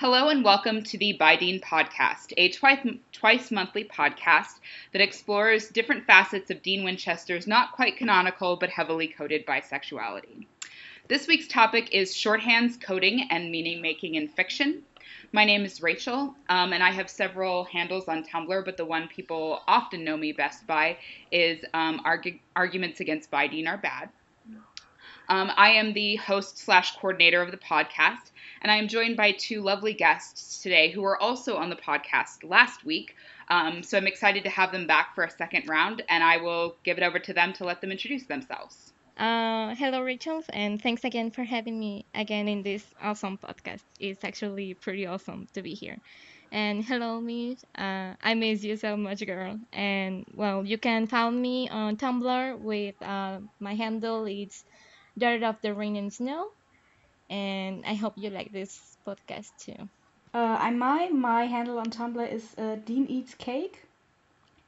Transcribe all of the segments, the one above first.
Hello and welcome to the By Dean podcast, a twice monthly podcast that explores different facets of Dean Winchester's not quite canonical but heavily coded bisexuality. This week's topic is shorthands, coding, and meaning making in fiction. My name is Rachel, and I have several handles on Tumblr, but the one people often know me best by is Arguments Against By Dean Are Bad. I am the host/coordinator of the podcast, and I am joined by two lovely guests today who were also on the podcast last week. So I'm excited to have them back for a second round, and I will give it over to them to let them introduce themselves. Hello, Rachel, and thanks again for having me again in this awesome podcast. It's actually pretty awesome to be here. And hello, me. I miss you so much, girl. And well, you can find me on Tumblr with my handle. It's Daughter of the Rain and Snow. And I hope you like this podcast too. My handle on Tumblr is Dean Eats Cake,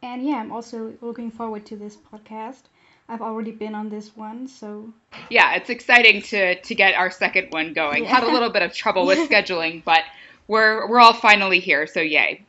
and yeah, I'm also looking forward to this podcast. I've already been on this one, so Yeah, it's exciting to get our second one going. yeah. Had a little bit of trouble with scheduling, but we're all finally here, so yay.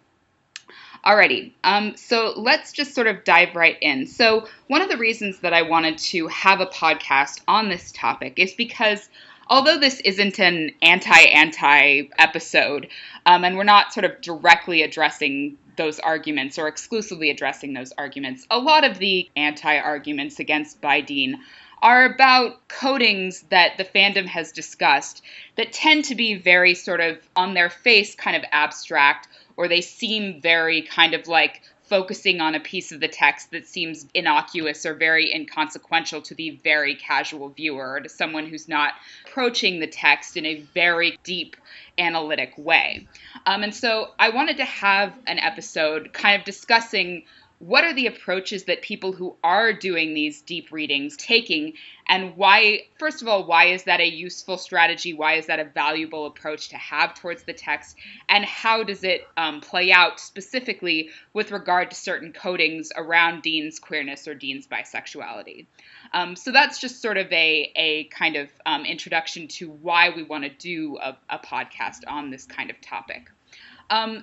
Alrighty, so let's just sort of dive right in. So one of the reasons that I wanted to have a podcast on this topic is because although this isn't an anti-anti episode, and we're not sort of directly addressing those arguments or exclusively addressing those arguments, a lot of the anti-arguments against By Dean are about codings that the fandom has discussed that tend to be very sort of on their face kind of abstract, or they seem very kind of like focusing on a piece of the text that seems innocuous or very inconsequential to the very casual viewer or to someone who's not approaching the text in a very deep analytic way. And so I wanted to have an episode kind of discussing what are the approaches that people who are doing these deep readings taking, and why, first of all, why is that a useful strategy? Why is that a valuable approach to have towards the text? And how does it play out specifically with regard to certain codings around Dean's queerness or Dean's bisexuality? So that's just sort of a kind of introduction to why we want to do a podcast on this kind of topic.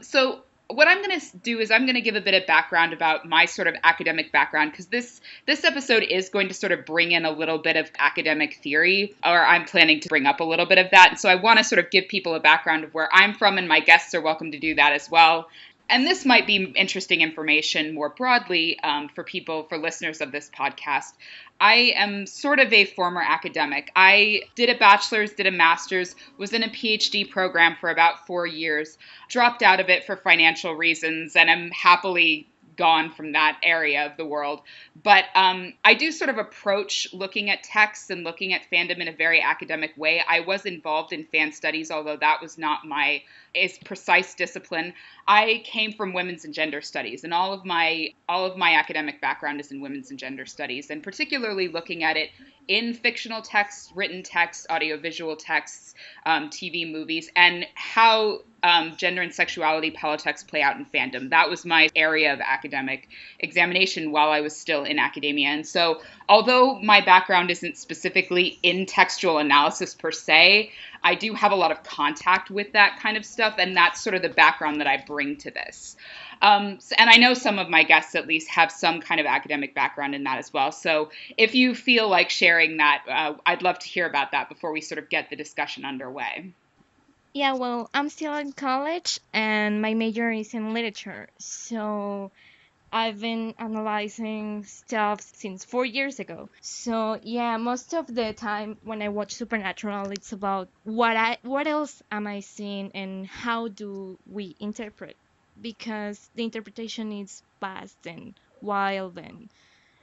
So what I'm going to do is I'm going to give a bit of background about my sort of academic background, because this episode is going to sort of bring in a little bit of academic theory, or I'm planning to bring up a little bit of that. And so I want to sort of give people a background of where I'm from, and my guests are welcome to do that as well. And this might be interesting information more broadly for listeners of this podcast. I am sort of a former academic. I did a bachelor's, did a master's, was in a PhD program for about 4 years, dropped out of it for financial reasons, and am happily gone from that area of the world. But I do sort of approach looking at texts and looking at fandom in a very academic way. I was involved in fan studies, although that was not my precise discipline. I came from women's and gender studies, and all of my academic background is in women's and gender studies, and particularly looking at it in fictional texts, written texts, audiovisual texts, TV, movies, and how gender and sexuality politics play out in fandom. That was my area of academic examination while I was still in academia. And so although my background isn't specifically in textual analysis per se, I do have a lot of contact with that kind of stuff, and that's sort of the background that I bring to this. And I know some of my guests at least have some kind of academic background in that as well. So if you feel like sharing that, I'd love to hear about that before we sort of get the discussion underway. Yeah, well, I'm still in college and my major is in literature. So I've been analyzing stuff since 4 years ago. So yeah, most of the time when I watch Supernatural, it's about what else am I seeing and how do we interpret? Because the interpretation is vast and wild, and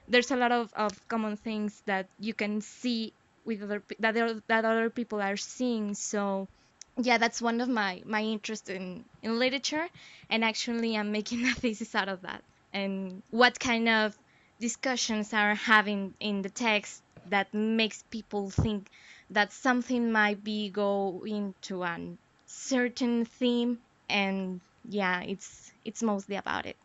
there's a lot of common things that you can see with that other people are seeing. So yeah, that's one of my interest in literature, and actually I'm making a thesis out of that, and what kind of discussions are having in the text that makes people think that something might be going to a certain theme. And yeah, it's mostly about it.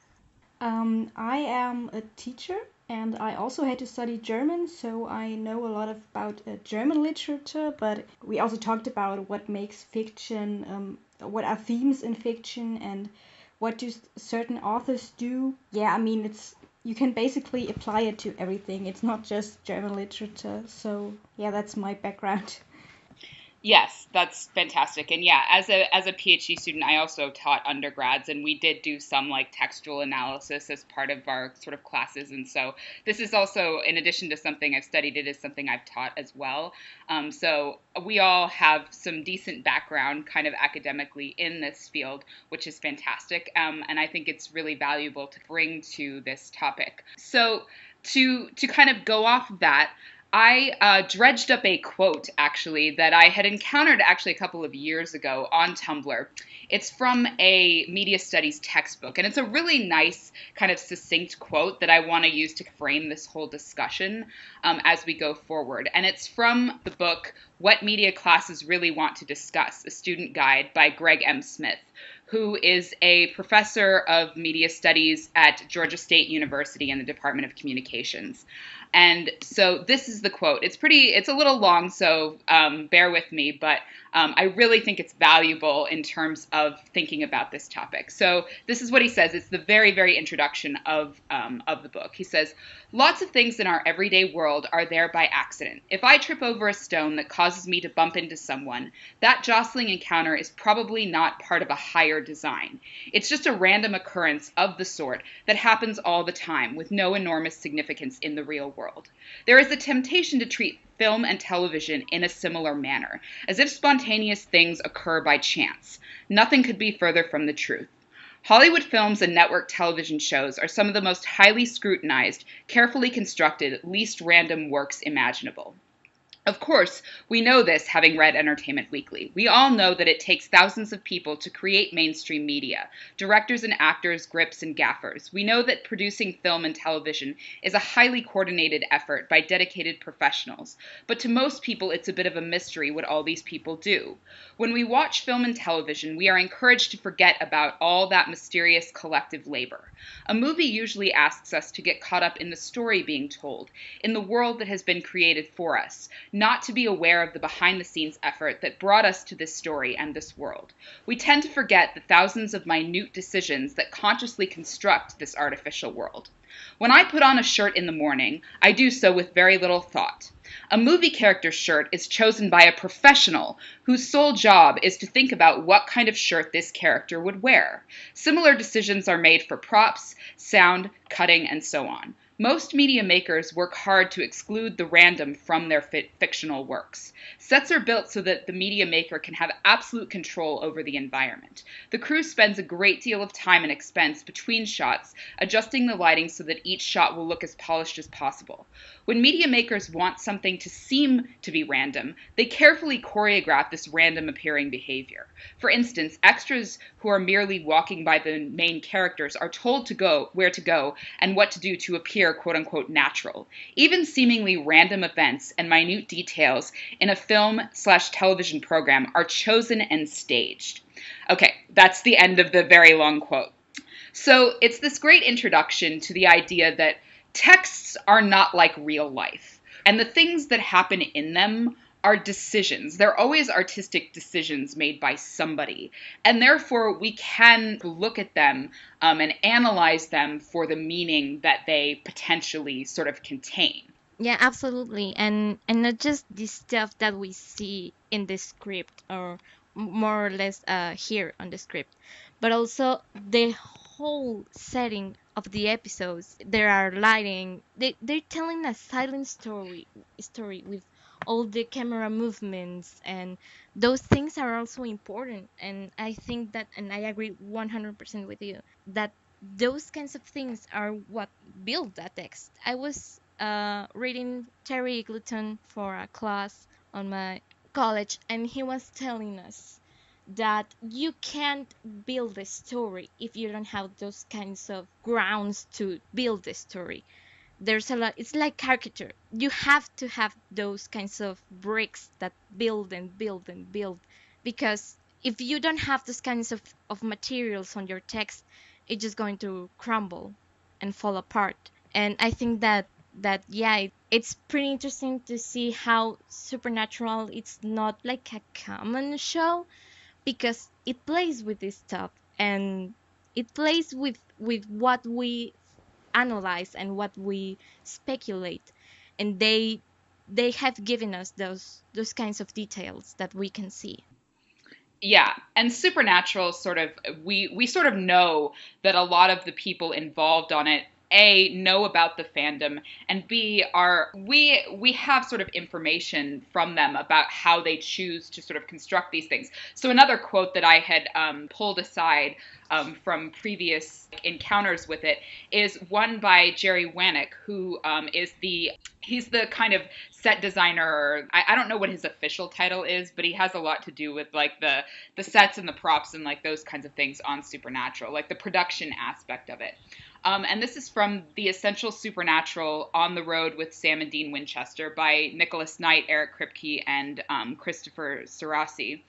I am a teacher, and I also had to study German, so I know a lot about German literature. But we also talked about what makes fiction what are themes in fiction and what do certain authors do. Yeah, I mean, it's you can basically apply it to everything. It's not just German literature. So yeah, that's my background. Yes, that's fantastic. And yeah, as a PhD student, I also taught undergrads, and we did do some like textual analysis as part of our sort of classes. And so this is also, in addition to something I've studied, it is something I've taught as well. So we all have some decent background, kind of academically, in this field, which is fantastic. And I think it's really valuable to bring to this topic. So to kind of go off of that, I dredged up a quote actually that I had encountered actually a couple of years ago on Tumblr. It's from a media studies textbook, and it's a really nice kind of succinct quote that I want to use to frame this whole discussion as we go forward. And it's from the book What Media Classes Really Want to Discuss, a Student Guide by Greg M. Smith, who is a professor of media studies at Georgia State University in the Department of Communications. And so this is the quote. It's a little long, so bear with me, but I really think it's valuable in terms of thinking about this topic. So this is what he says. It's the very, very introduction of the book. He says, "Lots of things in our everyday world are there by accident. If I trip over a stone that causes me to bump into someone, that jostling encounter is probably not part of a higher design. It's just a random occurrence of the sort that happens all the time with no enormous significance in the real world. There is a temptation to treat film and television in a similar manner, as if spontaneous things occur by chance. Nothing could be further from the truth. Hollywood films and network television shows are some of the most highly scrutinized, carefully constructed, least random works imaginable. Of course, we know this having read Entertainment Weekly. We all know that it takes thousands of people to create mainstream media, directors and actors, grips and gaffers. We know that producing film and television is a highly coordinated effort by dedicated professionals. But to most people, it's a bit of a mystery what all these people do. When we watch film and television, we are encouraged to forget about all that mysterious collective labor. A movie usually asks us to get caught up in the story being told, in the world that has been created for us, not to be aware of the behind-the-scenes effort that brought us to this story and this world. We tend to forget the thousands of minute decisions that consciously construct this artificial world. When I put on a shirt in the morning, I do so with very little thought. A movie character's shirt is chosen by a professional whose sole job is to think about what kind of shirt this character would wear. Similar decisions are made for props, sound, cutting, and so on. Most media makers work hard to exclude the random from their fictional works. Sets are built so that the media maker can have absolute control over the environment. The crew spends a great deal of time and expense between shots, adjusting the lighting so that each shot will look as polished as possible. When media makers want something to seem to be random, they carefully choreograph this random appearing behavior. For instance, extras who are merely walking by the main characters are told to go where to go and what to do to appear quote-unquote natural. Even seemingly random events and minute details in a film/television program are chosen and staged." Okay, that's the end of the very long quote. So it's this great introduction to the idea that texts are not like real life, and the things that happen in them are decisions. They're always artistic decisions made by somebody, and therefore we can look at them and analyze them for the meaning that they potentially sort of contain. Yeah, absolutely. And not just the stuff that we see in the script or more or less here on the script, but also the whole setting of the episodes. There are lighting. They're telling a silent story with all the camera movements, and those things are also important. And I think that, and I agree 100% with you, that those kinds of things are what build that text. I was reading Terry Eagleton for a class on my college, and he was telling us that you can't build a story if you don't have those kinds of grounds to build the story. There's a lot, it's like caricature. You have to have those kinds of bricks that build and build and build, because if you don't have those kinds of materials on your text, it's just going to crumble and fall apart. And I think that yeah, it's pretty interesting to see how Supernatural, it's not like a common show, because it plays with this stuff, and it plays with what we analyze and what we speculate, and they have given us those kinds of details that we can see. Yeah, and Supernatural sort of we sort of know that a lot of the people involved on it a know about the fandom, and b are we have sort of information from them about how they choose to sort of construct these things. So another quote that I had pulled aside from previous encounters with it is one by Jerry Wanick, who is the he's the kind of set designer, or I don't know what his official title is, but he has a lot to do with like the sets and the props and like those kinds of things on Supernatural, like the production aspect of it. And this is from The Essential Supernatural on the Road with Sam and Dean Winchester by Nicholas Knight, Eric Kripke, and Christopher Serassi,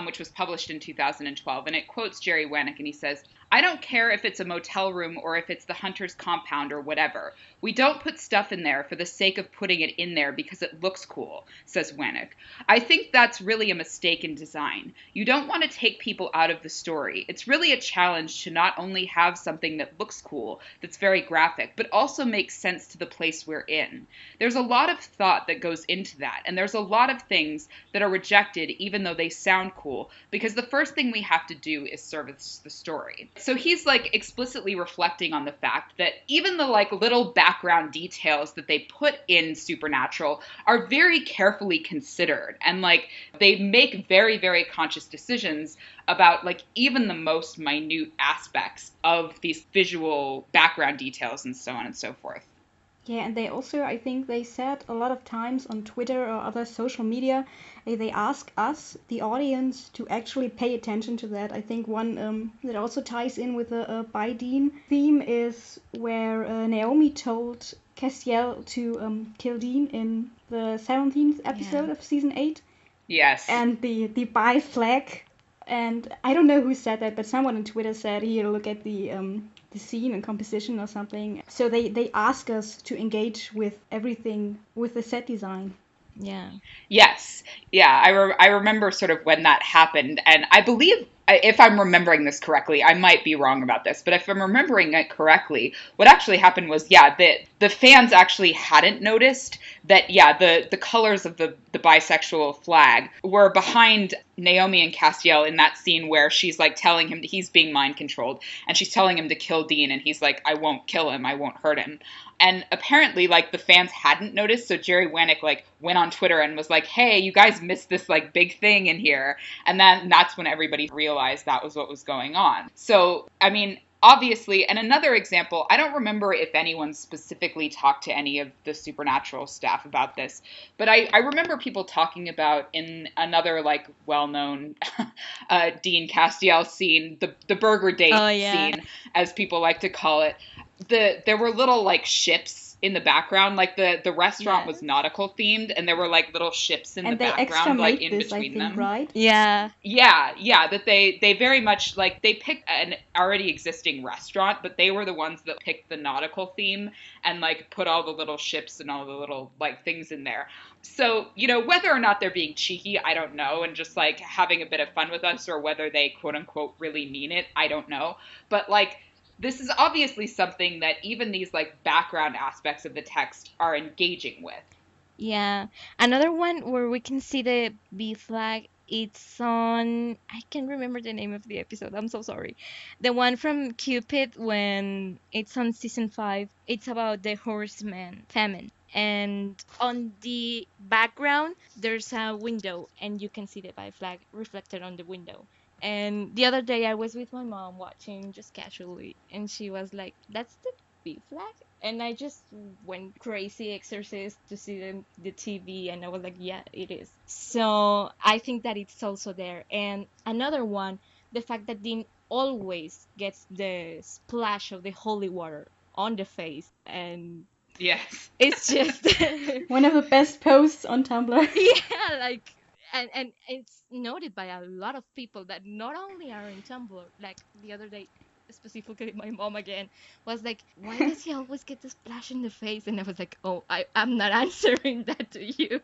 which was published in 2012. And it quotes Jerry Wanick, and he says, "I don't care if it's a motel room or if it's the hunter's compound or whatever. We don't put stuff in there for the sake of putting it in there because it looks cool," says Wanick. "I think that's really a mistake in design. You don't want to take people out of the story. It's really a challenge to not only have something that looks cool, that's very graphic, but also makes sense to the place we're in. There's a lot of thought that goes into that, and there's a lot of things that are rejected even though they sound cool, because the first thing we have to do is service the story." So he's like explicitly reflecting on the fact that even the like little background details that they put in Supernatural are very carefully considered, and like they make very, very conscious decisions about like even the most minute aspects of these visual background details and so on and so forth. Yeah, and they also, I think they said a lot of times on Twitter or other social media, they ask us, the audience, to actually pay attention to that. I think one that also ties in with the By Dean theme is where Naomi told Castiel to kill Dean in the 17th episode Yeah. of season 8. Yes. And the By flag. And I don't know who said that, but someone on Twitter said, "Here, look at the scene and composition or something." So they ask us to engage with everything with the set design. Yeah. Yes. Yeah, I remember sort of when that happened, and I believe, if I'm remembering this correctly, I might be wrong about this, but if I'm remembering it correctly, what actually happened was, yeah, the fans actually hadn't noticed that, yeah, the colors of the bisexual flag were behind Naomi and Castiel in that scene where she's like telling him he's being mind controlled, and she's telling him to kill Dean, and he's like, "I won't kill him, I won't hurt him." And apparently, like, the fans hadn't noticed, so Jerry Wanick, like, went on Twitter and was like, "Hey, you guys missed this, like, big thing in here." And then that's when everybody realized that was what was going on. So, I mean, obviously, and another example, I don't remember if anyone specifically talked to any of the Supernatural staff about this, but I remember people talking about in another, like, well-known Dean Castiel scene, the burger date Oh yeah. scene, as people like to call it. There were little like ships in the background, like the restaurant was Yes. nautical themed, and there were like little ships in the And they extra background, like made in this, I between think, them. right? Yeah. Yeah, that they very much like they picked an already existing restaurant, but they were the ones that picked the nautical theme and like put all the little ships and all the little like things in there. So, you know, whether or not they're being cheeky, I don't know, and just like having a bit of fun with us, or whether they quote unquote really mean it, I don't know. But like this is obviously something that even these like background aspects of the text are engaging with. Yeah. Another one where we can see the B flag, it's on, I can't remember the name of the episode. I'm so sorry. The one from Cupid when it's on season 5. It's about the horseman famine. And on the background, there's a window, and you can see the bi flag reflected on the window. And the other day, I was with my mom watching just casually, and she was like, "That's the B flag?" And I just went crazy exorcist to see the TV, and I was like, yeah, it is. So I think that it's also there. And another one, the fact that Dean always gets the splash of the holy water on the face, and Yes. it's just One of the best posts on Tumblr. yeah, like, and it's noted by a lot of people that not only are in Tumblr, like the other day, specifically my mom again was like, "Why does he always get the splash in the face?" And I was like, "Oh, I'm not answering that to you."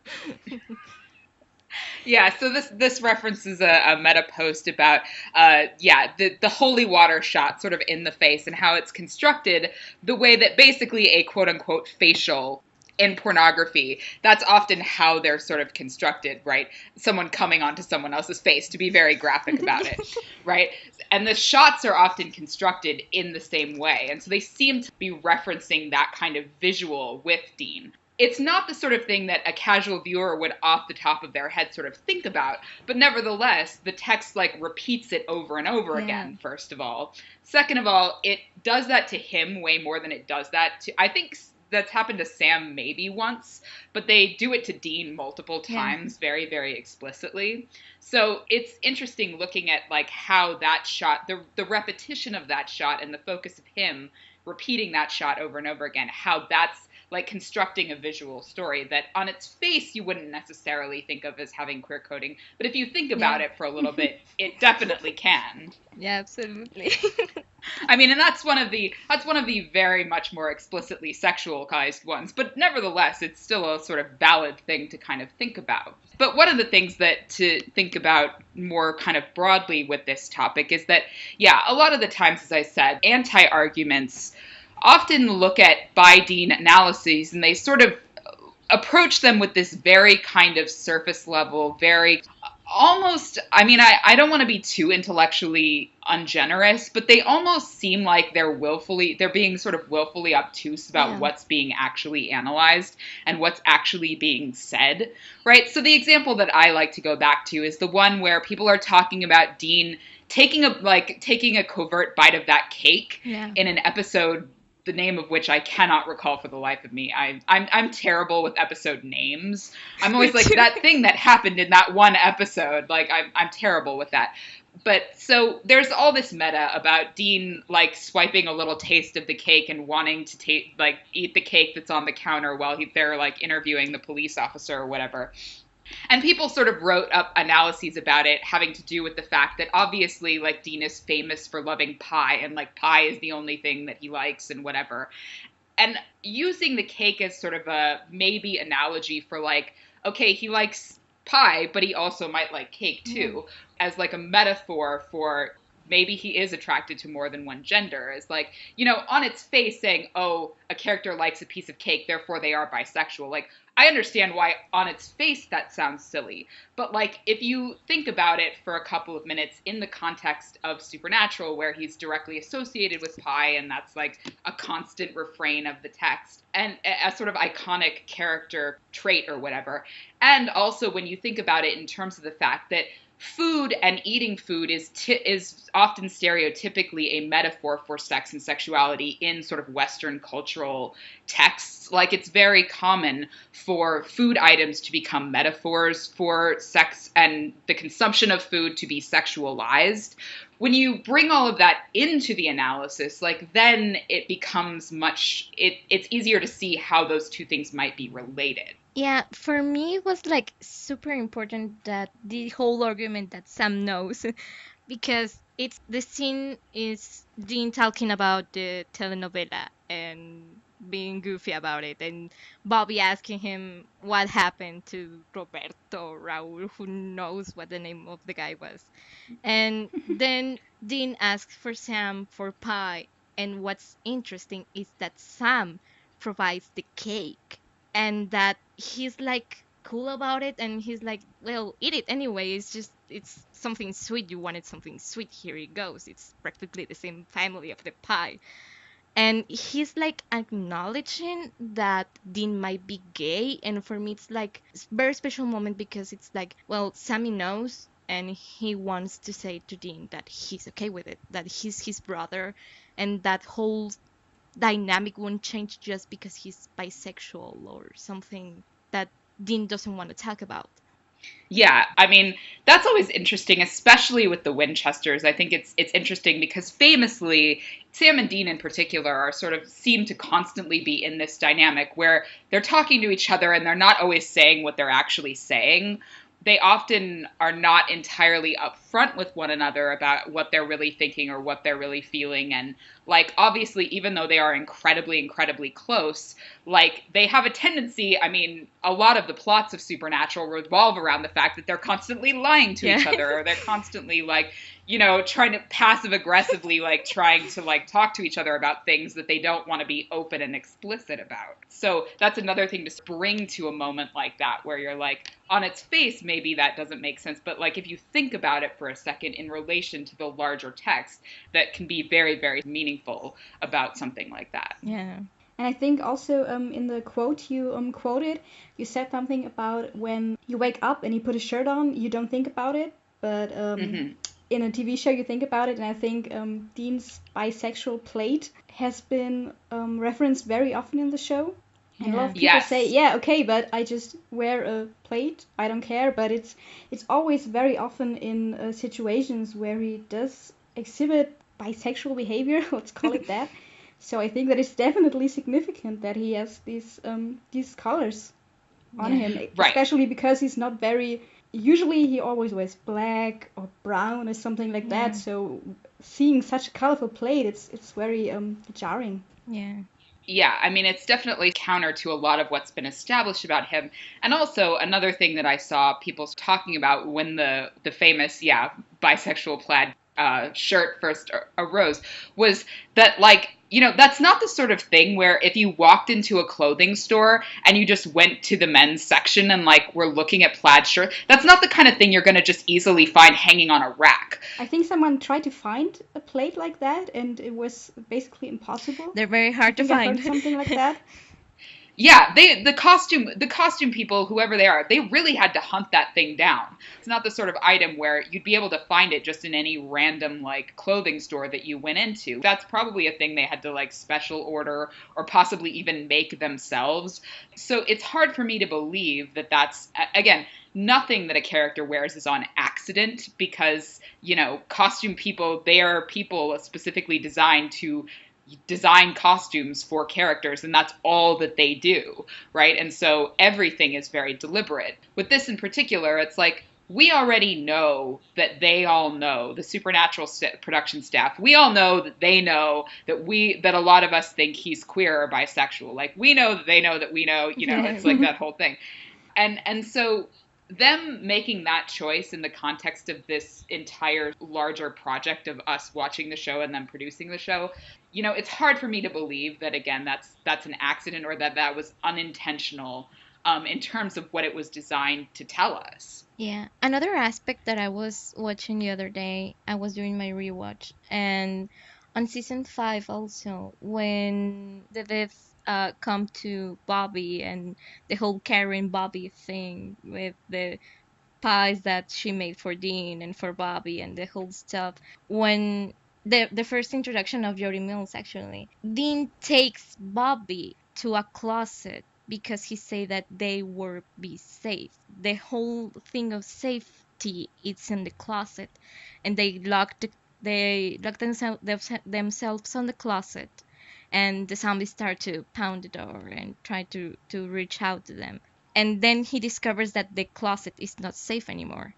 Yeah, so this references a meta post about the holy water shot sort of in the face and how it's constructed the way that basically a quote unquote facial in pornography, that's often how they're sort of constructed, right? Someone coming onto someone else's face, to be very graphic about it, right? And the shots are often constructed in the same way. And so they seem to be referencing that kind of visual with Dean. It's not the sort of thing that a casual viewer would off the top of their head sort of think about, but nevertheless, the text like repeats it over and over again, first of all. Second of all, it does that to him way more than it does that to, I think that's happened to Sam maybe once, but they do it to Dean multiple times very, very explicitly. So it's interesting looking at like how that shot, the repetition of that shot and the focus of him repeating that shot over and over again, how that's like constructing a visual story that on its face you wouldn't necessarily think of as having queer coding, but if you think about it for a little bit, it definitely can. Yeah, absolutely. I mean, and that's one of the very much more explicitly sexualized ones, but nevertheless, it's still a sort of valid thing to kind of think about. But one of the things that to think about more kind of broadly with this topic is that, yeah, a lot of the times, as I said, anti-arguments often look at by Dean analyses and they sort of approach them with this very kind of surface level, very almost, I mean, I don't want to be too intellectually ungenerous, but they almost seem like they're being sort of willfully obtuse about what's being actually analyzed and what's actually being said, right? So the example that I like to go back to is the one where people are talking about Dean taking a covert bite of that cake in an episode, the name of which I cannot recall for the life of me. I'm terrible with episode names. I'm always like that thing that happened in that one episode. Like I'm terrible with that. But so there's all this meta about Dean like swiping a little taste of the cake and wanting to eat the cake that's on the counter while they're like interviewing the police officer or whatever. And people sort of wrote up analyses about it having to do with the fact that obviously like Dean is famous for loving pie and like pie is the only thing that he likes and whatever. And using the cake as sort of a maybe analogy for like, okay, he likes pie, but he also might like cake too, as like a metaphor for maybe he is attracted to more than one gender, is like, you know, on its face saying, oh, a character likes a piece of cake, therefore they are bisexual. Like, I understand why on its face that sounds silly. But like, if you think about it for a couple of minutes in the context of Supernatural, where he's directly associated with pie, and that's like a constant refrain of the text, and a sort of iconic character trait or whatever. And also when you think about it in terms of the fact that food and eating food is often stereotypically a metaphor for sex and sexuality in sort of Western cultural texts. Like it's very common for food items to become metaphors for sex and the consumption of food to be sexualized. When you bring all of that into the analysis, like then it becomes it's easier to see how those two things might be related. Yeah, for me it was like super important that the whole argument that Sam knows because it's the scene is Dean talking about the telenovela and being goofy about it and Bobby asking him what happened to Roberto Raul, who knows what the name of the guy was. And then Dean asks for Sam for pie, and what's interesting is that Sam provides the cake and that he's like cool about it and he's like, well, eat it anyway, it's something sweet, you wanted something sweet, here it goes, it's practically the same family of the pie. And he's like acknowledging that Dean might be gay, and for me it's like a very special moment because it's like, well, Sammy knows and he wants to say to Dean that he's okay with it, that he's his brother, and that whole dynamic won't change just because he's bisexual or something that Dean doesn't want to talk about. Yeah, I mean, that's always interesting, especially with the Winchesters. I think it's interesting because famously, Sam and Dean in particular are sort of seem to constantly be in this dynamic where they're talking to each other and they're not always saying what they're actually saying. they often are not entirely upfront with one another about what they're really thinking or what they're really feeling. And like, obviously, even though they are incredibly, incredibly close, like they have a tendency, I mean, a lot of the plots of Supernatural revolve around the fact that they're constantly lying to each other, or they're constantly like, you know, trying to passive aggressively, like trying to like talk to each other about things that they don't want to be open and explicit about. So that's another thing to bring to a moment like that, where you're like, on its face, maybe that doesn't make sense. But like, if you think about it for a second in relation to the larger text, that can be very, very meaningful about something like that. Yeah. And I think also in the quote you quoted, you said something about when you wake up and you put a shirt on, you don't think about it, but in a TV show you think about it. And I think Dean's bisexual plate has been referenced very often in the show. And a lot of people say, yeah, okay, but I just wear a plate, I don't care. But it's always very often in situations where he does exhibit bisexual behavior, let's call it that. So I think that it's definitely significant that he has these colors on him, especially because he's not very. Usually he always wears black or brown or something like that. So seeing such a colorful plate, it's very jarring. Yeah. Yeah, I mean, it's definitely counter to a lot of what's been established about him. And also, another thing that I saw people talking about when the famous, bisexual plaid shirt first arose was that, like, you know, that's not the sort of thing where if you walked into a clothing store and you just went to the men's section and, like, were looking at plaid shirts, that's not the kind of thing you're going to just easily find hanging on a rack. I think someone tried to find a plate like that, and it was basically impossible. They're very hard to find. I heard something like that. Yeah, the costume people, whoever they are, they really had to hunt that thing down. It's not the sort of item where you'd be able to find it just in any random like clothing store that you went into. That's probably a thing they had to like special order or possibly even make themselves. So it's hard for me to believe that that's, again, nothing that a character wears is on accident, because, you know, costume people, they are people specifically designed to design costumes for characters, and that's all that they do, right? And so everything is very deliberate. With this in particular, it's like, we already know that they all know, the Supernatural production staff, we all know that they know that a lot of us think he's queer or bisexual. Like, we know that they know that we know, you know, it's like that whole thing. And so them making that choice in the context of this entire larger project of us watching the show and then producing the show, you know, it's hard for me to believe that, again, that's an accident or that was unintentional in terms of what it was designed to tell us. Yeah. Another aspect that I was watching the other day, I was doing my rewatch, and on season 5 also, when the Viv come to Bobby and the whole Karen Bobby thing with the pies that she made for Dean and for Bobby and the whole stuff. When the first introduction of Jody Mills, actually, Dean takes Bobby to a closet because he say that they will be safe. The whole thing of safety it's in the closet, and they lock themselves on the closet, and the zombies start to pound the door and try to reach out to them. And then he discovers that the closet is not safe anymore.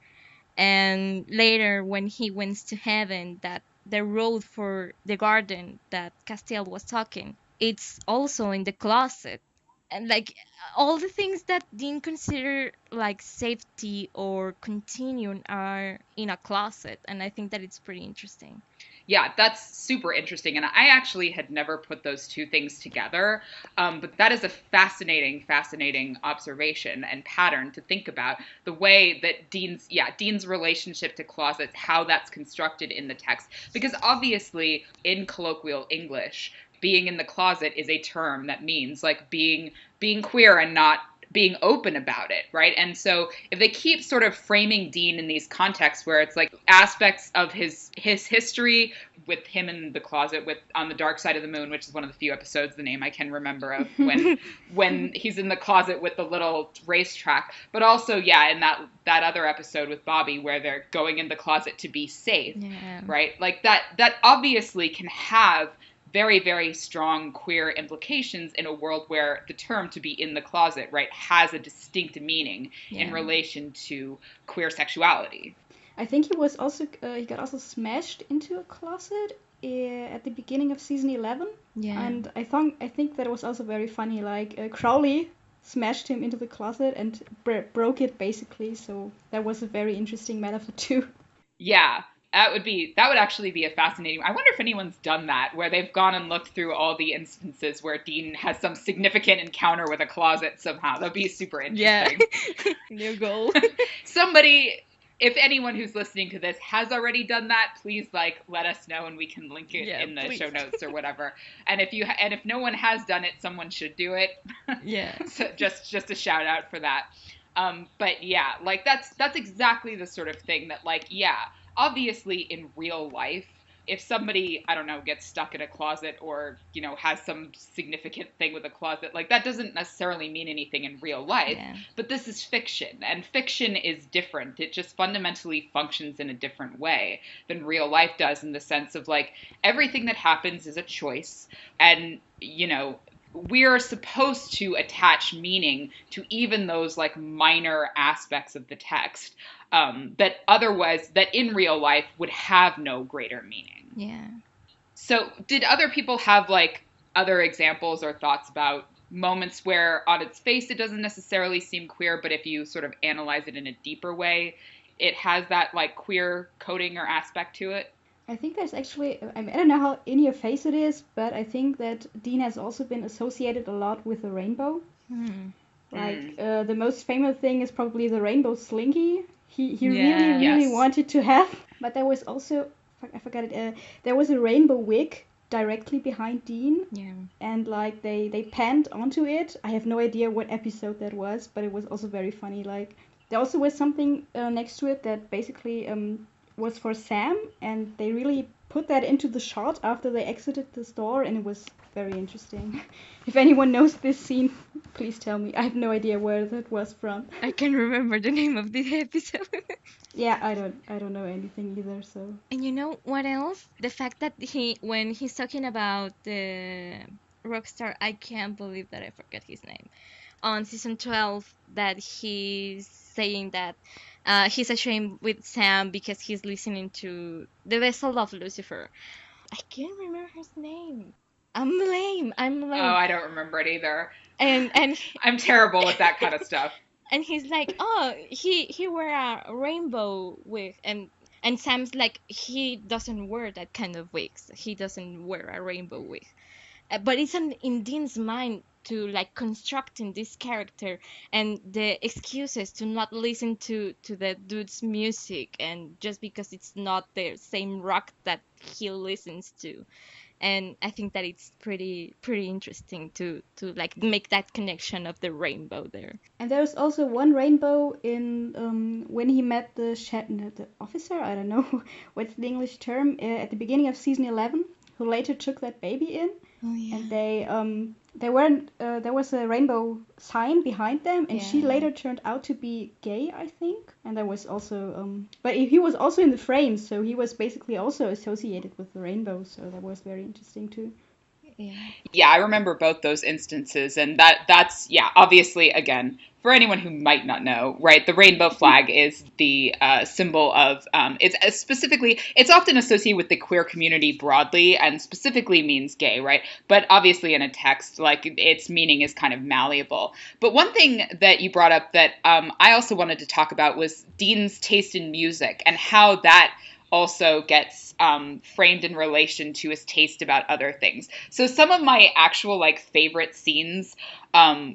And later, when he went to heaven, that the road for the garden that Castiel was talking, it's also in the closet. And like all the things that Dean consider like safety or continuum are in a closet, and I think that it's pretty interesting. Yeah, that's super interesting. And I actually had never put those two things together. But that is a fascinating observation and pattern to think about, the way that Dean's relationship to closets, how that's constructed in the text. Because obviously in colloquial English, being in the closet is a term that means like being queer and not being open about it, right? And so if they keep sort of framing Dean in these contexts where it's like aspects of his history with him in the closet with on the dark side of the moon, which is one of the few episodes the name I can remember of, when he's in the closet with the little racetrack, but also in that other episode with Bobby where they're going in the closet to be safe, right? Like that obviously can have very, very strong queer implications in a world where the term to be in the closet, right, has a distinct meaning in Yeah. relation to queer sexuality. I think he got also smashed into a closet at the beginning of season 11. Yeah. And I think that was also very funny. Like Crowley smashed him into the closet and broke it basically. So that was a very interesting metaphor too. Yeah, that would actually be a fascinating. I wonder if anyone's done that, where they've gone and looked through all the instances where Dean has some significant encounter with a closet somehow. That'd be super interesting. Yeah. New goal. Somebody, if anyone who's listening to this has already done that, please like let us know and we can link it Yeah, in the please. show notes or whatever. And if no one has done it, someone should do it. Yeah. So just a shout out for that. But yeah, like that's exactly the sort of thing that, like, yeah, obviously in real life, if somebody, I don't know, gets stuck in a closet or, you know, has some significant thing with a closet, like that doesn't necessarily mean anything in real life. Yeah. But this is fiction, and fiction is different. It just fundamentally functions in a different way than real life does, in the sense of like everything that happens is a choice. And, you know, we're supposed to attach meaning to even those like minor aspects of the text, that in real life would have no greater meaning. Yeah. So did other people have like other examples or thoughts about moments where on its face it doesn't necessarily seem queer, but if you sort of analyze it in a deeper way, it has that like queer coding or aspect to it? I think there's actually, I don't know how in your face it is, but I think that Dean has also been associated a lot with the rainbow. Like the most famous thing is probably the rainbow slinky. He really Yes. wanted to have, but there was also, I forgot it. There was a rainbow wig directly behind Dean. Yeah. And like they panned onto it. I have no idea what episode that was, but it was also very funny. Like there also was something next to it that basically was for Sam, and they really put that into the shot after they exited the store, and it was very interesting. If anyone knows this scene, please tell me. I have no idea where that was from. I can remember the name of the episode. Yeah, I don't know anything either. So. And you know what else? The fact that when he's talking about the rockstar, I can't believe that I forget his name. On season 12, that he's saying that he's ashamed with Sam because he's listening to The Vessel of Lucifer. I can't remember his name. I'm lame. Oh, I don't remember it either. And I'm terrible with that kind of stuff. And he's like, oh, he wear a rainbow wig, and Sam's like, he doesn't wear that kind of wigs. He doesn't wear a rainbow wig. But it's in Dean's mind to like constructing this character and the excuses to not listen to the dude's music, and just because it's not the same rock that he listens to. And I think that it's pretty interesting to like make that connection of the rainbow there. And there's also one rainbow in when he met the officer. I don't know what's the English term at the beginning of season 11, who later took that baby in. Oh yeah. And they weren't. There was a rainbow sign behind them, and she later turned out to be gay, I think. And there was also, but he was also in the frame, so he was basically also associated with the rainbow. So that was very interesting too. Yeah, I remember both those instances, and that's obviously, again, for anyone who might not know, right, the rainbow flag is the symbol of, it's often associated with the queer community broadly, and specifically means gay, right? But obviously in a text, like, its meaning is kind of malleable. But one thing that you brought up that I also wanted to talk about was Dean's taste in music, and how that also gets framed in relation to his taste about other things. So some of my actual like favorite scenes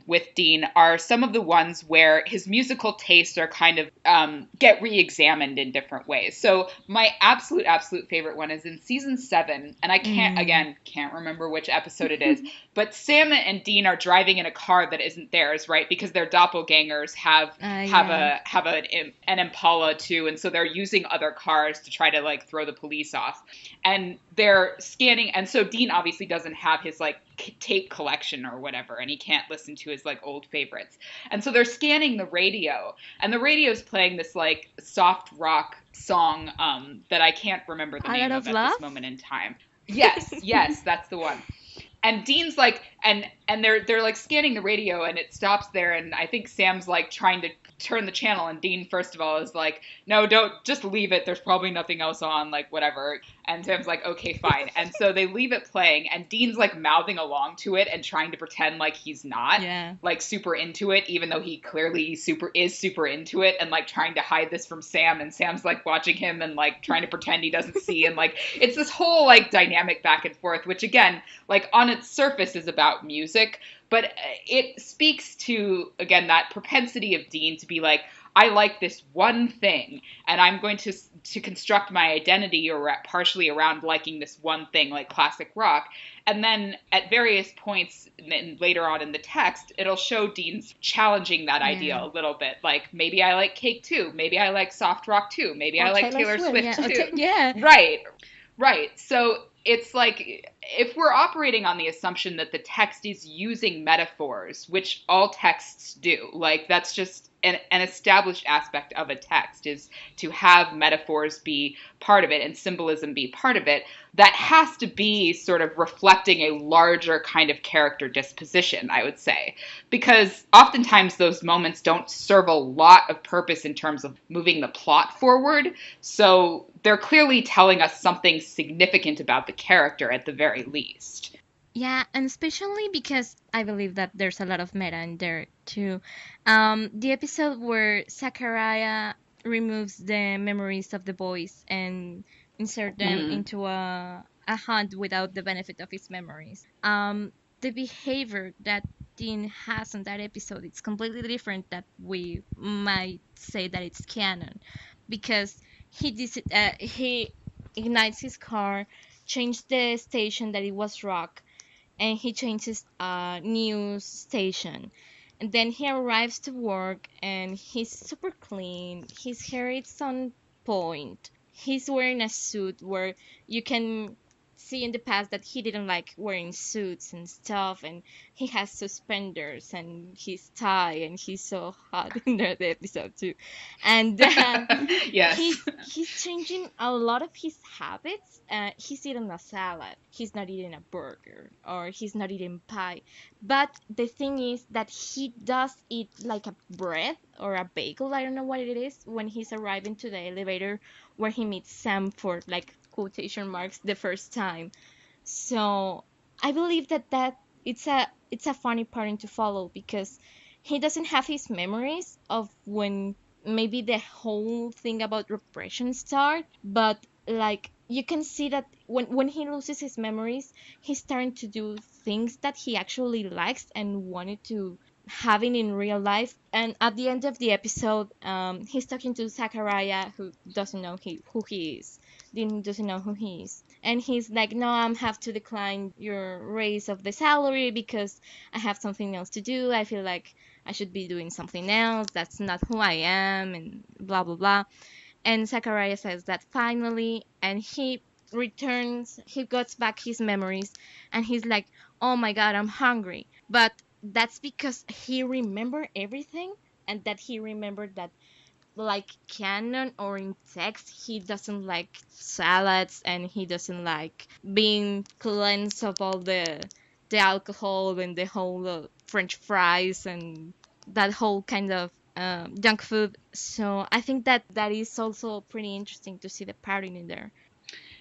with Dean are some of the ones where his musical tastes are kind of get re-examined in different ways. So my absolute favorite one is in season 7, and I can't remember which episode it is, but Sam and Dean are driving in a car that isn't theirs, right? Because their doppelgangers have an Impala too, and so they're using other cars to try to like throw the police off. And they're scanning, and so Dean obviously doesn't have his like tape collection or whatever, and he can't listen to his like old favorites. And so they're scanning the radio, and the radio's playing this like soft rock song that I can't remember the name of at this moment in time. Yes, that's the one. And Dean's like, and they're like scanning the radio, and it stops there, and I think Sam's like trying to turn the channel, and Dean first of all is like, no, don't, just leave it, there's probably nothing else on, like whatever. And Sam's like, okay, fine. And so they leave it playing, and Dean's like mouthing along to it and trying to pretend like he's not Yeah. like super into it, even though he clearly super into it, and like trying to hide this from Sam, and Sam's like watching him and like trying to pretend he doesn't see, and like it's this whole like dynamic back and forth, which again, like on its surface is about music, but it speaks to, again, that propensity of Dean to be like, I like this one thing, and I'm going to construct my identity or partially around liking this one thing, like classic rock. And then at various points later on in the text, it'll show Dean's challenging that idea Yeah. a little bit. Like, maybe I like cake too. Maybe I like soft rock too. Maybe Or I like Taylor Taylor Swift. Swift Yeah. too. Yeah. Right. So it's like, if we're operating on the assumption that the text is using metaphors, which all texts do, like that's just an established aspect of a text, is to have metaphors be part of it and symbolism be part of it, that has to be sort of reflecting a larger kind of character disposition, I would say. Because oftentimes those moments don't serve a lot of purpose in terms of moving the plot forward. So they're clearly telling us something significant about the character at the very least. Yeah, and especially because I believe that there's a lot of meta in there too. The episode where Zachariah removes the memories of the boys and insert them Mm-hmm. into a hunt without the benefit of his memories. The behavior that Dean has in that episode, it's completely different that we might say that it's canon, because he ignites his car, changed the station that it was rock, and he changes a news station. And then he arrives to work and he's super clean. His hair is on point. He's wearing a suit where you can see in the past that he didn't like wearing suits and stuff, and he has suspenders and his tie, and he's so hot in the episode too. And Yes. he's changing a lot of his habits. He's eating a salad. He's not eating a burger, or he's not eating pie. But the thing is that he does eat like a bread or a bagel. I don't know what it is when he's arriving to the elevator where he meets Sam for like quotation marks the first time. So I believe that it's a funny pattern to follow, because he doesn't have his memories of when maybe the whole thing about repression start, but like you can see that when he loses his memories, he's starting to do things that he actually likes and wanted to having in real life. And at the end of the episode, he's talking to Zachariah, who doesn't know who he is. Dean doesn't know who he is, and he's like, no, I'm have to decline your raise of the salary because I have something else to do. I feel like I should be doing something else. That's not who I am, and blah blah blah. And Zachariah says that finally, and he gets back his memories, and he's like, oh my god, I'm hungry. But that's because he remembered everything, and that he remembered that, like canon or in text, he doesn't like salads, and he doesn't like being cleansed of all the alcohol and the whole French fries and that whole kind of junk food. So I think that is also pretty interesting to see the pattern in there.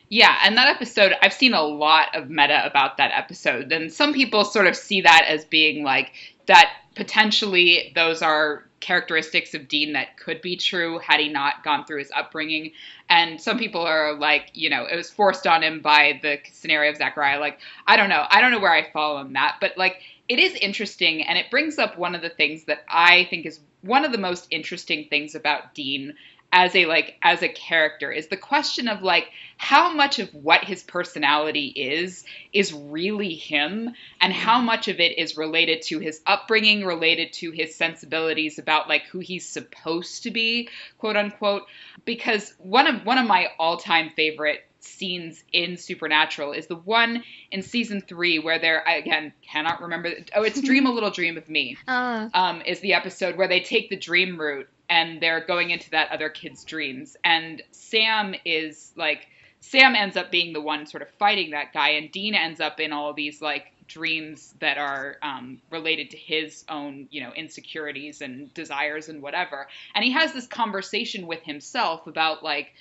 Yeah, and that episode, I've seen a lot of meta about that episode. And some people sort of see that as being like that potentially those are characteristics of Dean that could be true had he not gone through his upbringing. And some people are like, it was forced on him by the scenario of Zachariah. Like, I don't know. I don't know where I fall on that. But like, it is interesting, and it brings up one of the things that I think is one of the most interesting things about Dean as a character, is the question of like how much of what his personality is really him, and how much of it is related to his upbringing, related to his sensibilities about like who he's supposed to be, quote unquote. Because one of my all-time favorite scenes in Supernatural is the one in season 3 where I again cannot remember. Oh, it's Dream a Little Dream of Me. Is the episode where they take the dream route and they're going into that other kid's dreams. And Sam is like Sam ends up being the one sort of fighting that guy, and Dean ends up in all these like dreams that are related to his own, insecurities and desires and whatever. And he has this conversation with himself about like,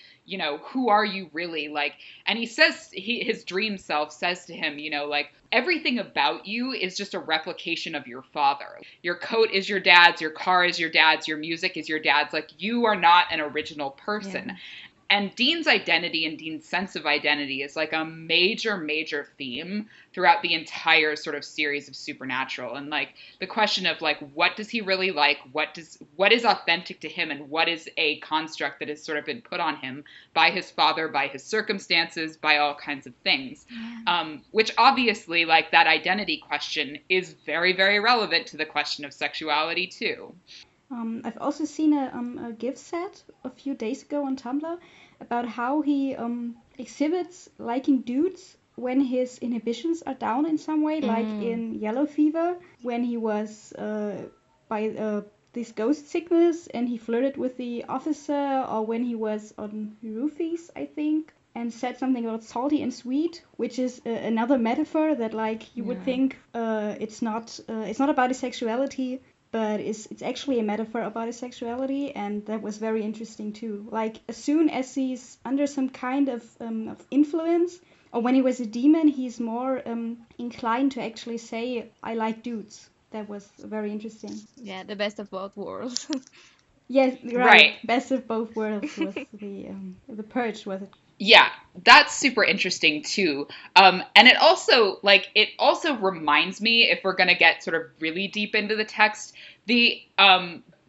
who are you really? Like, and he says, his dream self says to him, like, everything about you is just a replication of your father. Your coat is your dad's, your car is your dad's, your music is your dad's. Like, you are not an original person. Yeah. And Dean's identity and Dean's sense of identity is like a major, major theme throughout the entire sort of series of Supernatural. And like the question of like, what does he really like? What is authentic to him, and what is a construct that has sort of been put on him by his father, by his circumstances, by all kinds of things. Which obviously, like, that identity question is very, very relevant to the question of sexuality too. I've also seen a GIF set a few days ago on Tumblr about how he exhibits liking dudes when his inhibitions are down in some way, like in Yellow Fever, when he was by this ghost sickness and he flirted with the officer, or when he was on roofies, I think, and said something about salty and sweet, which is another metaphor that, like, you would think it's not about his sexuality, but it's actually a metaphor about his sexuality, and that was very interesting too. Like, as soon as he's under some kind of influence, or when he was a demon, he's more inclined to actually say, I like dudes. That was very interesting. Yeah, the best of both worlds. Yes, right. Right. Best of both worlds was the Purge, was it? Yeah, that's super interesting too. And it also reminds me, if we're gonna get sort of really deep into the text, the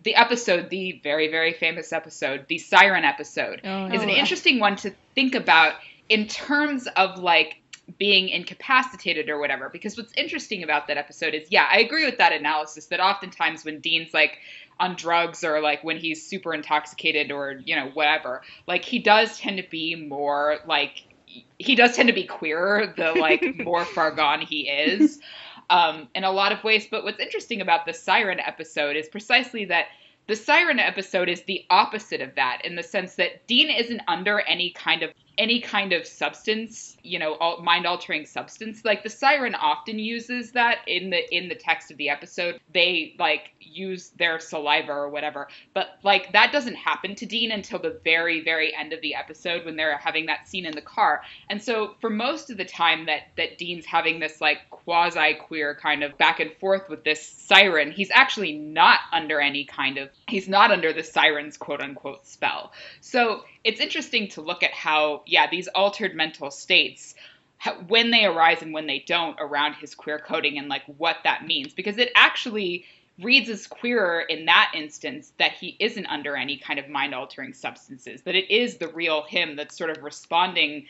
episode, the very, very famous episode, the Siren episode, is an interesting one to think about in terms of like being incapacitated or whatever. Because what's interesting about that episode is, yeah, I agree with that analysis that oftentimes when Dean's like on drugs, or like when he's super intoxicated, or whatever, like he does tend to be more like, he does tend to be queer the like more far gone he is in a lot of ways. But what's interesting about the Siren episode is precisely that the Siren episode is the opposite of that, in the sense that Dean isn't under any kind of substance, mind altering substance. Like the Siren often uses that in the text of the episode. They like use their saliva or whatever, but like that doesn't happen to Dean until the very, very end of the episode, when they're having that scene in the car. And so for most of the time that Dean's having this like quasi queer kind of back and forth with this Siren, he's actually not under he's not under the Siren's quote unquote spell. So it's interesting to look at how, these altered mental states, when they arise and when they don't, around his queer coding, and like what that means, because it actually reads as queerer in that instance that he isn't under any kind of mind altering substances, that it is the real him that's sort of responding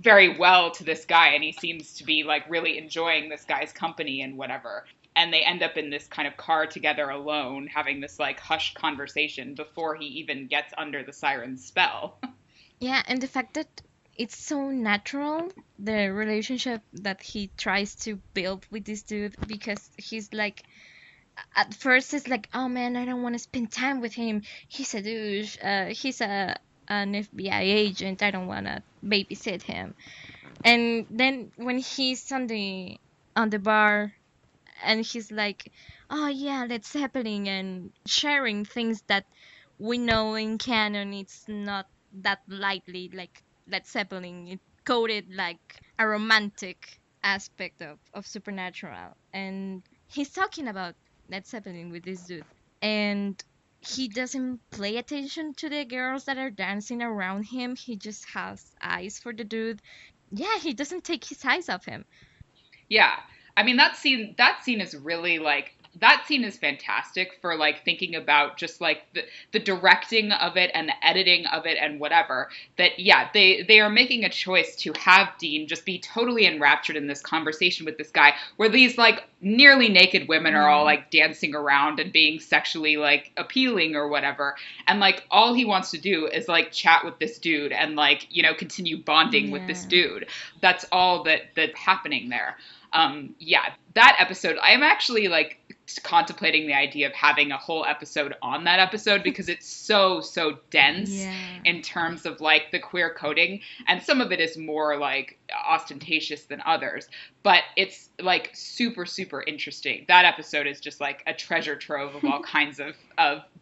very well to this guy, and he seems to be like really enjoying this guy's company and whatever. And they end up in this kind of car together alone, having this like hushed conversation before he even gets under the Siren's spell. Yeah, and the fact that it's so natural, the relationship that he tries to build with this dude, because he's like, at first it's like, oh man, I don't want to spend time with him. He's a douche. He's an FBI agent. I don't want to babysit him. And then when he's on the bar, and he's like, oh yeah, Led Zeppelin, and sharing things that we know in canon it's not that lightly, like Led Zeppelin, it coded like a romantic aspect of Supernatural. And he's talking about Led Zeppelin with this dude, and he doesn't pay attention to the girls that are dancing around him. He just has eyes for the dude. Yeah, he doesn't take his eyes off him. Yeah. I mean, that scene is really like, that scene is fantastic for like thinking about just like the directing of it and the editing of it and whatever. That they are making a choice to have Dean just be totally enraptured in this conversation with this guy, where these like nearly naked women are all like dancing around and being sexually like appealing or whatever, and like all he wants to do is like chat with this dude and like continue bonding with this dude. That's all that's happening there. That episode, I am actually like contemplating the idea of having a whole episode on that episode because it's so dense Yeah. in terms of like the queer coding, and some of it is more like ostentatious than others, but it's like super interesting. That episode is just like a treasure trove of all kinds of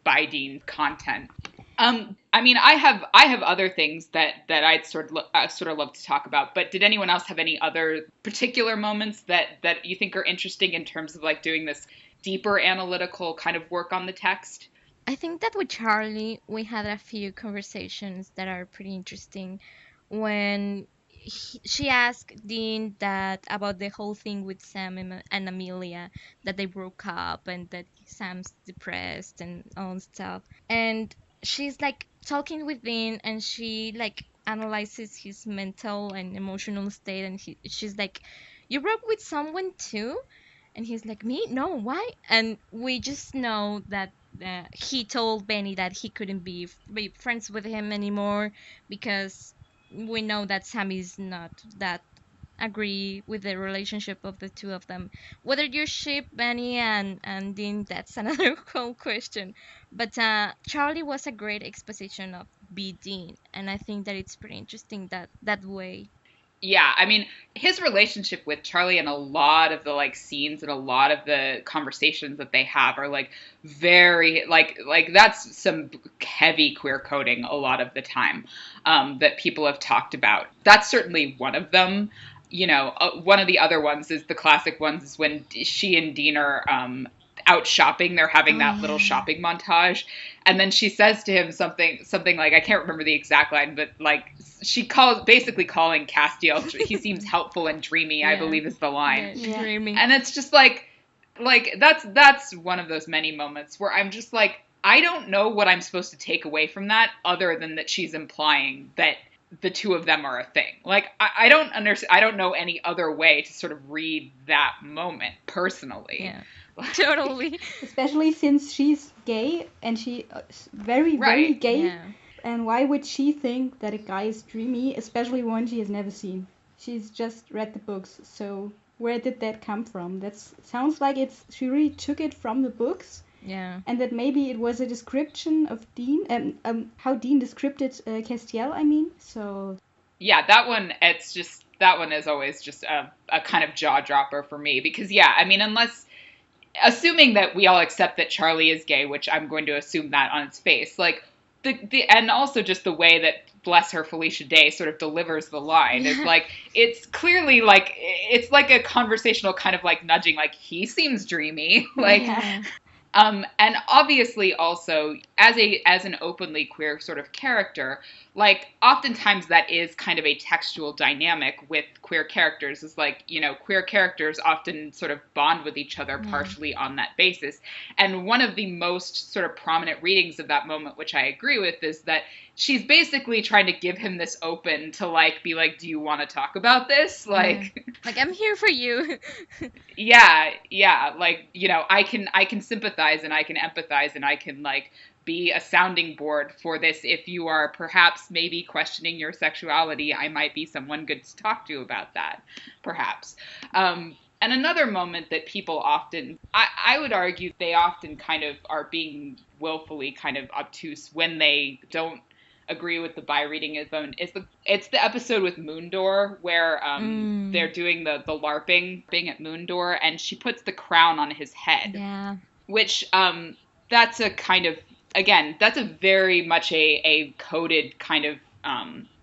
by Dean content. I mean, I have other things that I'd sort of love to talk about. But did anyone else have any other particular moments that you think are interesting in terms of like doing this deeper analytical kind of work on the text? I think that with Charlie, we had a few conversations that are pretty interesting when she asked Dean that about the whole thing with Sam and Amelia, that they broke up and that Sam's depressed and all stuff. And she's like talking with Dean, and she like analyzes his mental and emotional state, and she's like, "You broke with someone too?" And he's like, "Me? No, why?" And we just know that he told Benny that he couldn't be friends with him anymore because we know that Sammy's not that agree with the relationship of the two of them. Whether you ship Benny and Dean, that's another whole question. But Charlie was a great exposition of B Dean, and I think that it's pretty interesting that way. Yeah, I mean, his relationship with Charlie and a lot of the like scenes and a lot of the conversations that they have are like very like that's some heavy queer coding a lot of the time, that people have talked about. That's certainly one of them. One of the other ones is the classic ones is when she and Dean are out shopping. They're having Oh that little yeah, shopping montage, and then she says to him something like, I can't remember the exact line, but like she calls basically calling Castiel. He seems helpful and dreamy, I yeah, believe is the line, yeah, Yeah. dreamy. and it's just like that's one of those many moments where I'm just like, I don't know what I'm supposed to take away from that other than that she's implying that the two of them are a thing. Like I don't understand. I don't know any other way to sort of read that moment personally. Yeah, totally. Especially since she's gay and she very very Right. gay. Yeah. And why would she think that a guy is dreamy, especially one she has never seen? She's just read the books, so where did that come from? That sounds like she really took it from the books, Yeah. and that maybe it was a description of Dean, how Dean described Castiel, I mean. So Yeah, that one is always just a kind of jaw dropper for me because yeah, I mean, assuming that we all accept that Charlie is gay, which I'm going to assume that on its face, like and also just the way that bless her Felicia Day sort of delivers the line is Yeah. like it's clearly like it's like a conversational kind of like nudging, like he seems dreamy, like yeah. Yeah. and obviously also as an openly queer sort of character, like oftentimes that is kind of a textual dynamic with queer characters. Is like, queer characters often sort of bond with each other Yeah. partially on that basis. And one of the most sort of prominent readings of that moment, which I agree with, is that she's basically trying to give him this open to like be like, do you want to talk about this? Yeah. Like Like, I'm here for you. yeah, like, I can sympathize and I can empathize and I can like be a sounding board for this. If you are perhaps maybe questioning your sexuality, I might be someone good to talk to about that, perhaps. And another moment that people often, I would argue, they often kind of are being willfully kind of obtuse when they don't agree with the by reading it's the episode with Moondor where Mm. they're doing the LARPing thing at Moondor, and she puts the crown on his head, Yeah. which that's a kind of, again, that's a very much a coded kind of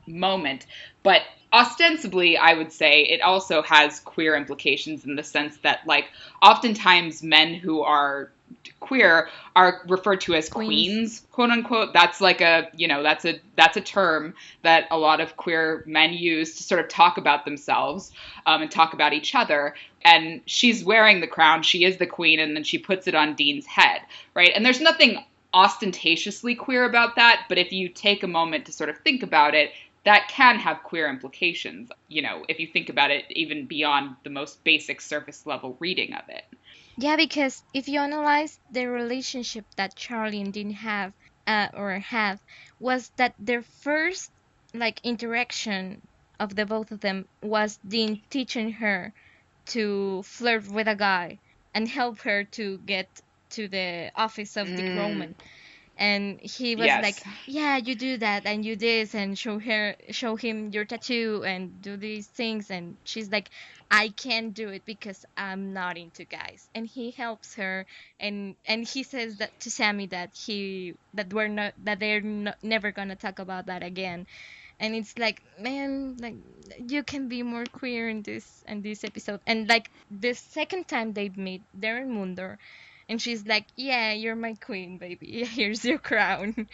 moment, but ostensibly I would say it also has queer implications in the sense that like oftentimes men who are queer are referred to as Queens. queens, quote unquote. That's like that's a term that a lot of queer men use to sort of talk about themselves, and talk about each other. And she's wearing the crown, she is the queen, and then she puts it on Dean's head, right? And there's nothing ostentatiously queer about that, but if you take a moment to sort of think about it, that can have queer implications, if you think about it even beyond the most basic surface level reading of it. Yeah, because if you analyze the relationship that Charlie and Dean have, was that their first like interaction of the both of them was Dean teaching her to flirt with a guy. and help her to get to the office of the Mm, Roman. And he was like, yes. yeah, you do that and you this, and show him your tattoo and do these things. And she's like, I can't do it because I'm not into guys. And he helps her, and he says that to Sammy that they're not, never gonna talk about that again. And it's like, man, like, you can be more queer in this episode. And like the second time they meet, they're in Mundor, and she's like, yeah, you're my queen, baby. Here's your crown.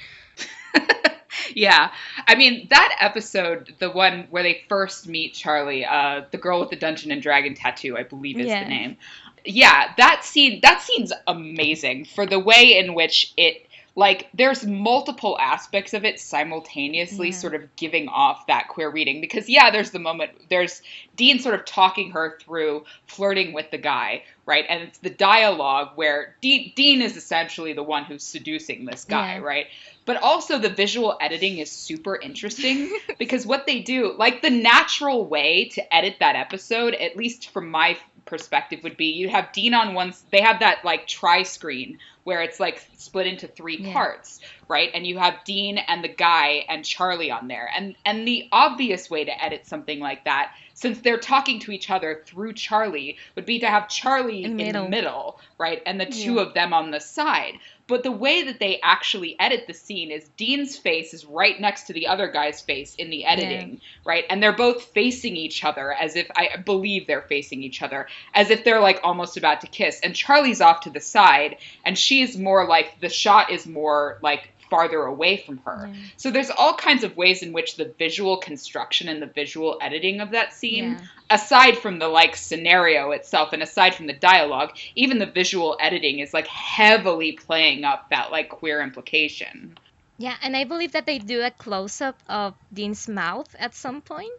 Yeah. I mean, that episode, the one where they first meet Charlie, the girl with the Dungeon and Dragon tattoo, I believe is the Yeah, name. Yeah, that scene's amazing for the way in which it, like, there's multiple aspects of it simultaneously yeah, sort of giving off that queer reading, because yeah, there's the moment, there's Dean sort of talking her through flirting with the guy, right? And it's the dialogue where Dean is essentially the one who's seducing this guy, yeah, right? But also the visual editing is super interesting because what they do, like, the natural way to edit that episode, at least from my perspective, would be you have Dean on one, they have that like tri-screen where it's like split into three yeah, parts, right? And you have Dean and the guy and Charlie on there. And the obvious way to edit something like that, since they're talking to each other through Charlie, would be to have Charlie in in the middle. middle, right? And the two Yeah. of them on the side. But the way that they actually edit the scene is Dean's face is right next to the other guy's face in the Yeah, editing, right? And they're both facing each other as if, I believe they're facing each other, as if they're like almost about to kiss. And Charlie's off to the side, and she's more like, the shot is more like farther away from her. yeah, So there's all kinds of ways in which the visual construction and the visual editing of that scene, yeah. aside from the like scenario itself and aside from the dialogue, even the visual editing is like heavily playing up that like queer implication. Yeah, and I believe that they do a close up of Dean's mouth at some point.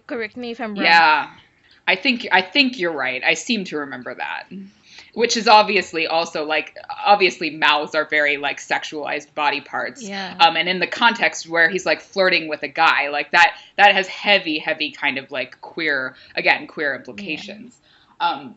Correct me if I'm wrong. Yeah. I think you're right. I seem to remember that. Which is obviously also like, obviously mouths are very like sexualized body parts. Yeah, And in the context where he's like flirting with a guy, like that has heavy kind of like queer yeah, implications.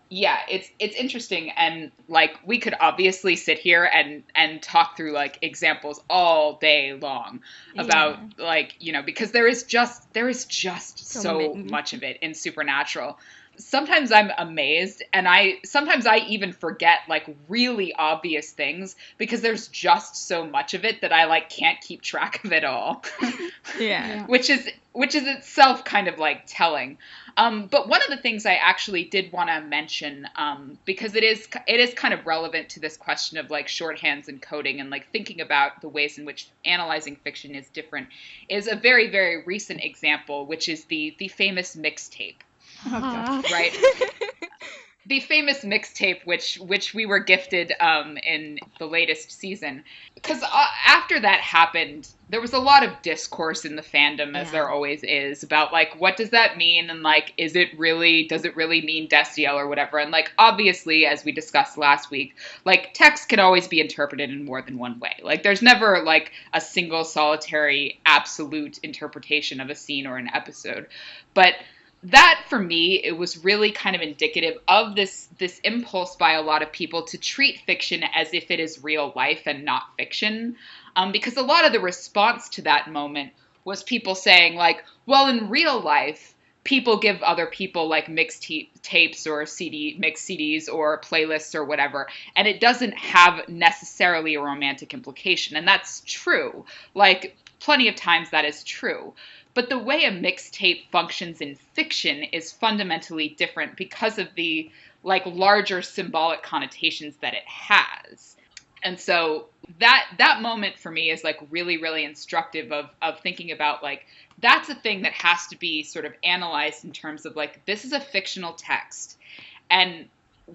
Yeah, it's interesting, and like we could obviously sit here and talk through like examples all day long about, yeah. like, because there is just So so many. much of it in Supernatural. Sometimes I'm amazed, and I even forget like really obvious things because there's just so much of it that I like can't keep track of it all. Yeah. Yeah. which is itself kind of like telling. But one of the things I actually did want to mention, because it is kind of relevant to this question of like shorthands and coding and like thinking about the ways in which analyzing fiction is different, is a very very recent example, which is the famous mixtape, Oh God. right? The famous mixtape, which we were gifted in the latest season, because after that happened, there was a lot of discourse in the fandom, as Yeah. there always is, about like what does that mean, and like does it really mean Destiel or whatever. And like obviously, as we discussed last week, like text can always be interpreted in more than one way. Like there's never like a single solitary absolute interpretation of a scene or an episode. But that for me, it was really kind of indicative of this impulse by a lot of people to treat fiction as if it is real life and not fiction, because a lot of the response to that moment was people saying like, well, in real life people give other people like tapes or mixed CDs or playlists or whatever, and it doesn't have necessarily a romantic implication. And that's true. Like plenty of times that is true. But the way a mixtape functions in fiction is fundamentally different because of the like larger symbolic connotations that it has. And so that moment for me is like really instructive of thinking about like that's a thing that has to be sort of analyzed in terms of like this is a fictional text, and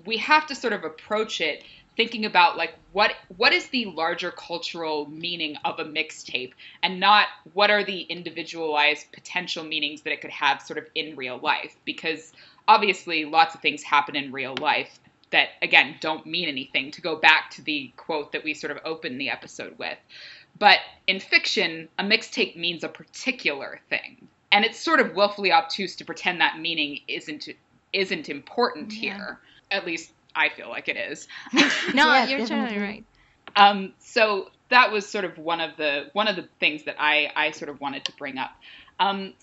we have to sort of approach it thinking about like what is the larger cultural meaning of a mixtape, and not what are the individualized potential meanings that it could have sort of in real life, because obviously lots of things happen in real life that again don't mean anything, to go back to the quote that we sort of opened the episode with. But in fiction, a mixtape means a particular thing, and it's sort of willfully obtuse to pretend that meaning isn't important Yeah. here, at least I feel like it is. No, Yeah, you're totally definitely. right. So that was sort of one of the things that I sort of wanted to bring up.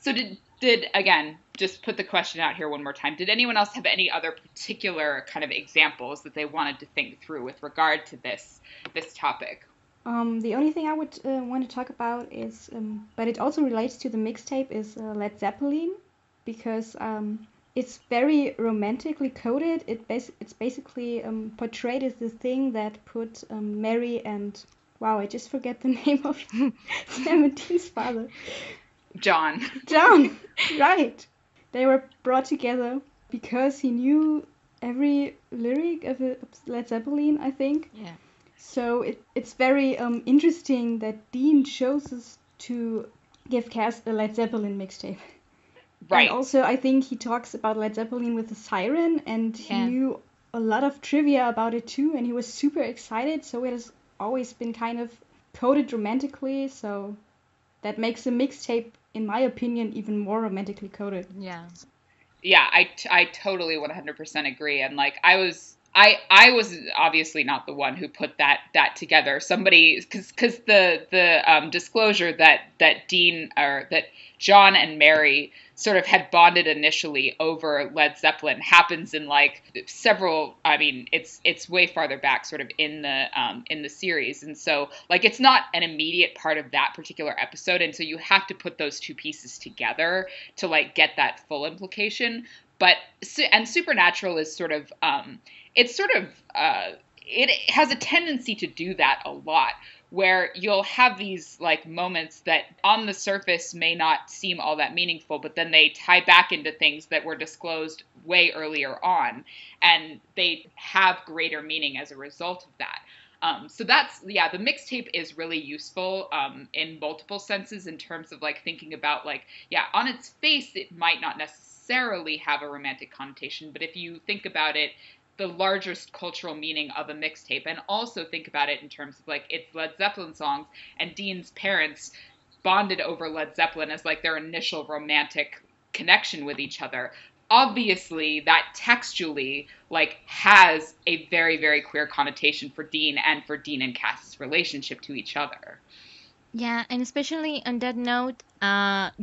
So did again, just put the question out here one more time. Did anyone else have any other particular kind of examples that they wanted to think through with regard to this topic? The only thing I would want to talk about is, but it also relates to the mixtape, is Led Zeppelin, because it's very romantically coded. It's basically portrayed as the thing that put Mary and, wow, I just forget the name of Seventeen's father. John. John, right. They were brought together because he knew every lyric of Led Zeppelin, I think. Yeah. So it's very interesting that Dean chose to give Cass a Led Zeppelin mixtape. And Right. also, I think he talks about Led Zeppelin with the siren, and he Yeah. knew a lot of trivia about it too, and he was super excited. So it has always been kind of coded romantically. So that makes the mixtape, in my opinion, even more romantically coded. Yeah. Yeah, I totally 100% agree. And like I was obviously not the one who put that together. Somebody, because the disclosure that Dean, or that John and Mary sort of had bonded initially over Led Zeppelin happens in like several. I mean, it's way farther back, sort of in the series, and so like it's not an immediate part of that particular episode, and so you have to put those two pieces together to like get that full implication. But and Supernatural is sort of it's sort of it has a tendency to do that a lot, where you'll have these like moments that on the surface may not seem all that meaningful, but then they tie back into things that were disclosed way earlier on, and they have greater meaning as a result of that. So that's, yeah, the mixtape is really useful in multiple senses, in terms of like thinking about like, yeah, on its face it might not necessarily have a romantic connotation, but if you think about it, the largest cultural meaning of a mixtape, and also think about it in terms of like it's Led Zeppelin songs, and Dean's parents bonded over Led Zeppelin as like their initial romantic connection with each other. Obviously, that textually like has a very, very queer connotation for Dean and for Dean and Cass's relationship to each other. Yeah, and especially on that note,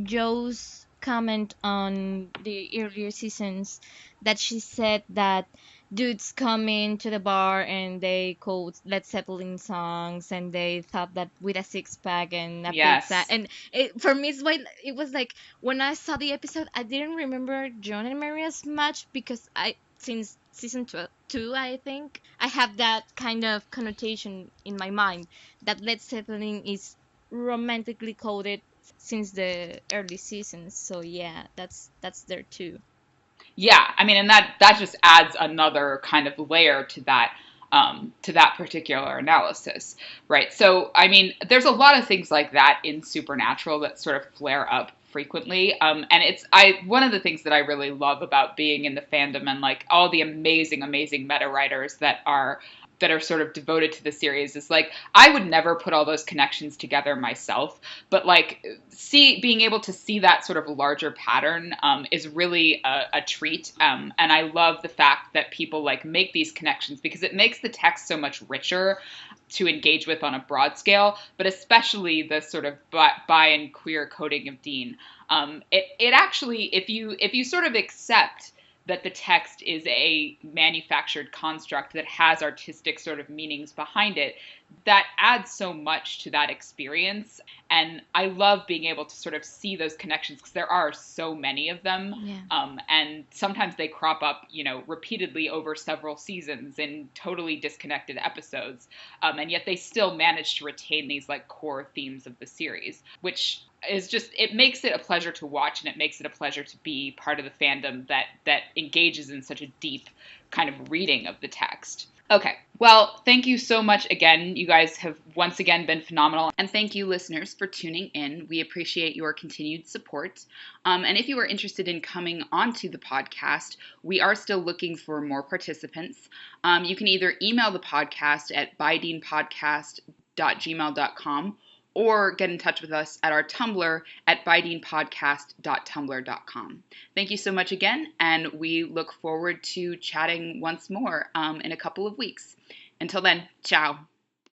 Joe's comment on the earlier seasons, that she said that dudes come into the bar and they quote Led Zeppelin songs and they thought that with a six pack and a pizza. Yes. And for me, it was like when I saw the episode, I didn't remember John and Mary as much because since season two, I think, I have that kind of connotation in my mind that Led Zeppelin is romantically coded since the early seasons. So yeah, that's there too. Yeah, I mean, and that just adds another kind of layer to that particular analysis, right? So, I mean, there's a lot of things like that in Supernatural that sort of flare up frequently, and it's I one of the things that I really love about being in the fandom, and like all the amazing, amazing meta writers that are sort of devoted to the series, is like I would never put all those connections together myself, but like being able to see that sort of larger pattern is really a treat, and I love the fact that people like make these connections, because it makes the text so much richer to engage with on a broad scale, but especially the sort of bi and queer coding of Dean. It actually, if you sort of accept that the text is a manufactured construct that has artistic sort of meanings behind it, that adds so much to that experience. And I love being able to sort of see those connections, because there are so many of them. Yeah. And sometimes they crop up, repeatedly over several seasons in totally disconnected episodes. And yet they still manage to retain these like core themes of the series, which is just, it makes it a pleasure to watch, and it makes it a pleasure to be part of the fandom that engages in such a deep kind of reading of the text. Okay, well, thank you so much again. You guys have once again been phenomenal. And thank you, listeners, for tuning in. We appreciate your continued support. And if you are interested in coming onto the podcast, we are still looking for more participants. You can either email the podcast at bydeanpodcast.gmail.com, or get in touch with us at our Tumblr at bitingpodcast.tumblr.com. Thank you so much again, and we look forward to chatting once more in a couple of weeks. Until then, ciao.